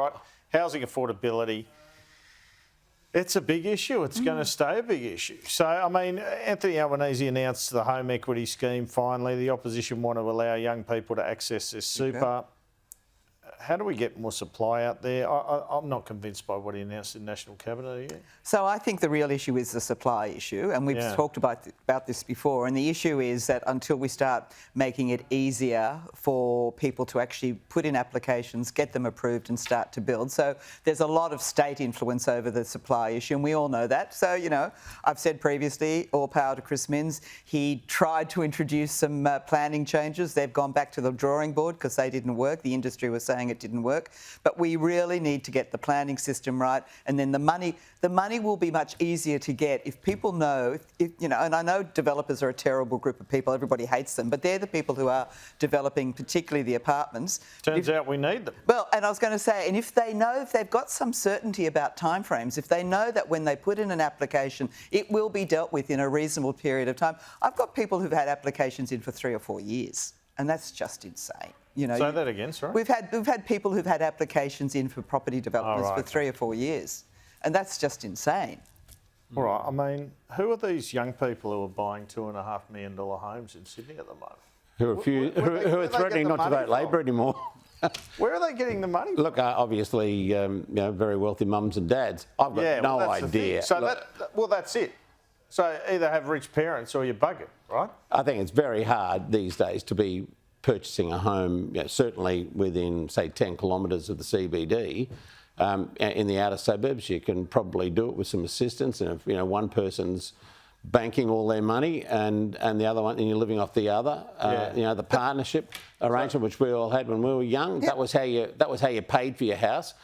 right? Housing affordability, it's a big issue. It's going to stay a big issue. So, I mean, Anthony Albanese announced the home equity scheme finally. The opposition want to allow young people to access their super. How do we get more supply out there? I'm not convinced by what he announced in National Cabinet yet. So I think the real issue is the supply issue, and we've talked about this before. And the issue is that until we start making it easier for people to actually put in applications, get them approved and start to build. So there's a lot of state influence over the supply issue, and we all know that. So, you know, I've said previously, all power to Chris Minns. He tried to introduce some planning changes. They've gone back to the drawing board because they didn't work. The industry was saying it didn't work. But we really need to get the planning system right, and then the money will be much easier to get if people know, you know, and I know developers are a terrible group of people, everybody hates them, but they're the people who are developing particularly the apartments. Turns out we need them. Well, and I was going to say, and if they know, if they've got some certainty about timeframes, if they know that when they put in an application, it will be dealt with in a reasonable period of time. I've got people who've had applications in for 3 or 4 years, and that's just insane. You know, say that again, sorry. We've had people who've had applications in for property developments for 3 or 4 years, and that's just insane. All right. I mean, who are these young people who are buying $2.5 million homes in Sydney at the moment? Who are threatening not to vote Labor anymore. Where are they getting the money from? Look, obviously, you know, very wealthy mums and dads. I've got no idea. So that's it. So either have rich parents or you bugger, right? I think it's very hard these days to be purchasing a home, you know, certainly within, say, 10 kilometres of the CBD. In the outer suburbs, you can probably do it with some assistance, and if, you know, one person's banking all their money and the other one, and you're living off the other, you know, the partnership arrangement, which we all had when we were young, that was how you paid for your house.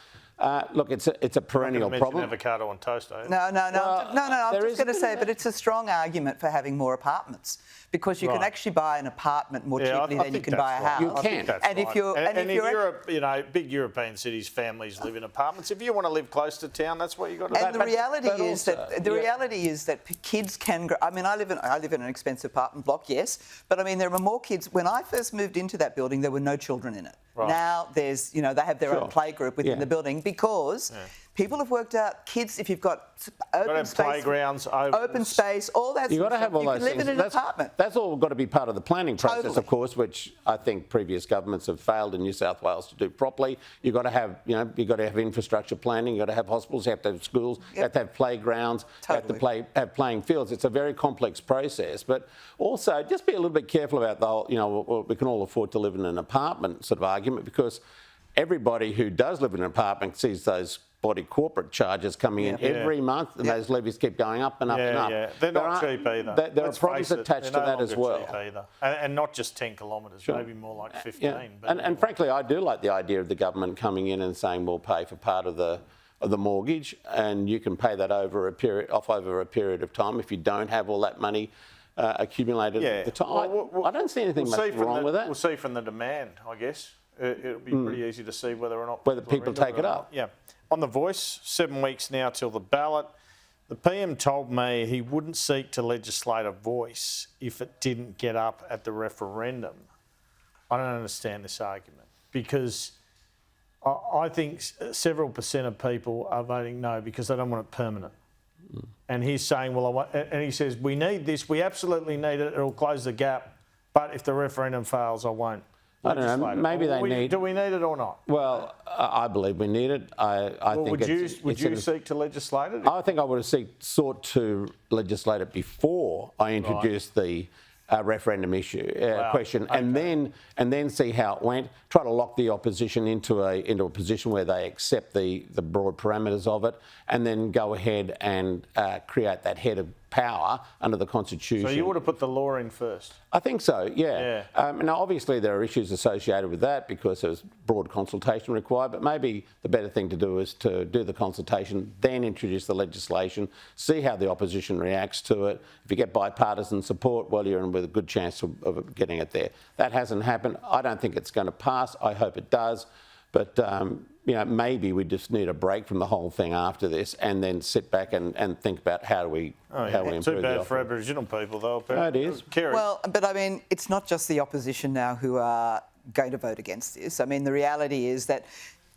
Look, it's a perennial problem. Avocado on toast, eh? No. I'm just going to say, but it's a strong argument for having more apartments, because you can actually buy an apartment more cheaply than you can buy a house. You can. And if you're, in Europe, you know, big European cities, families live in apartments. If you want to live close to town, that's what you got to do. And the reality is that kids can grow. I mean, I live in an expensive apartment block, yes, but I mean, there are more kids. When I first moved into that building, there were no children in it. Right. Now there's, you know, they have their own play group within the building, because people have worked out, kids, if you've got open space, playgrounds, open space, all that. You've got to have all those things. You can live in an apartment. That's all got to be part of the planning process, of course, which I think previous governments have failed in New South Wales to do properly. You've got to have, you know, you've got to have infrastructure planning. You've got to have hospitals. You have to have schools. You have to have playgrounds. You have to have playing fields. It's a very complex process, but also just be a little bit careful about the whole, you know, we can all afford to live in an apartment sort of argument, because everybody who does live in an apartment sees those body corporate charges coming in every month, and those levies keep going up and up and up. Yeah, they're not cheap either. There are problems attached to that as well. Cheap either. And not just 10 kilometres, maybe more like 15. Yeah. And frankly, I do like the idea of the government coming in and saying we'll pay for part of the mortgage, and you can pay that over a period of time if you don't have all that money accumulated at the time. I don't see anything much wrong with that. We'll see from the demand, I guess. It'll be pretty easy to see whether or not people take it up. Yeah. On The Voice, 7 weeks now till the ballot. The PM told me he wouldn't seek to legislate a voice if it didn't get up at the referendum. I don't understand this argument, because I think several percent of people are voting no because they don't want it permanent. And he's saying, and he says, we need this, we absolutely need it, it'll close the gap, but if the referendum fails, I won't. I don't know. Maybe they need. Do we need it or not? Well, I believe we need it. I think. Would you seek to legislate it? I think I would have sought to legislate it before I introduced the referendum question, and then see how it went. Try to lock the opposition into a position where they accept the broad parameters of it, and then go ahead and create that head of power under the Constitution. So you would have put the law in first? I think so, yeah. Now, obviously, there are issues associated with that because there's broad consultation required, but maybe the better thing to do is to do the consultation, then introduce the legislation, see how the opposition reacts to it. If you get bipartisan support, well, you're in with a good chance of getting it there. That hasn't happened. I don't think it's going to pass. I hope it does. But, you know, maybe we just need a break from the whole thing after this, and then sit back and think about how we improve Too bad for Aboriginal people, though. No, it is. Kerry. Well, but I mean, it's not just the opposition now who are going to vote against this. I mean, the reality is that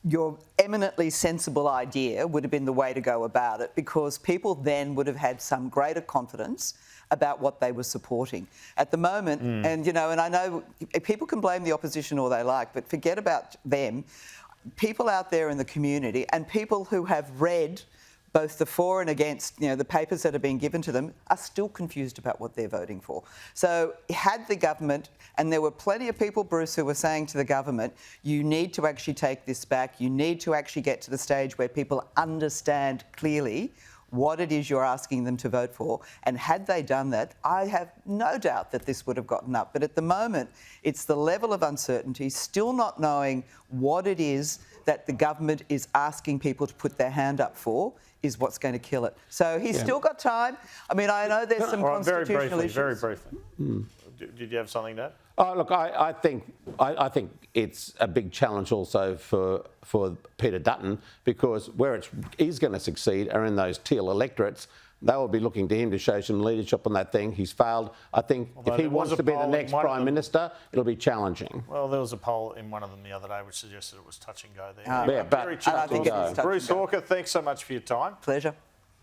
your eminently sensible idea would have been the way to go about it, because people then would have had some greater confidence about what they were supporting. At the moment, and I know people can blame the opposition all they like, but forget about them. People out there in the community and people who have read both the for and against, the papers that are being given to them, are still confused about what they're voting for. So had the government, and there were plenty of people, Bruce, who were saying to the government, you need to actually take this back, you need to actually get to the stage where people understand clearly what it is you're asking them to vote for. And had they done that, I have no doubt that this would have gotten up. But at the moment, it's the level of uncertainty, still not knowing what it is that the government is asking people to put their hand up for, is what's going to kill it. So he's still got time. I mean, I know there's some constitutional issues. Very briefly. Did you have something to add? Oh, look, I think it's a big challenge also for Peter Dutton, because where it is going to succeed are in those teal electorates. They will be looking to him to show some leadership on that thing. He's failed. I think if he wants to be the next Prime Minister, it'll be challenging. Well, there was a poll in one of them the other day which suggested it was touch and go there. Yeah, but Very touch and challenging. go. Bruce Hawker, thanks so much for your time. Pleasure.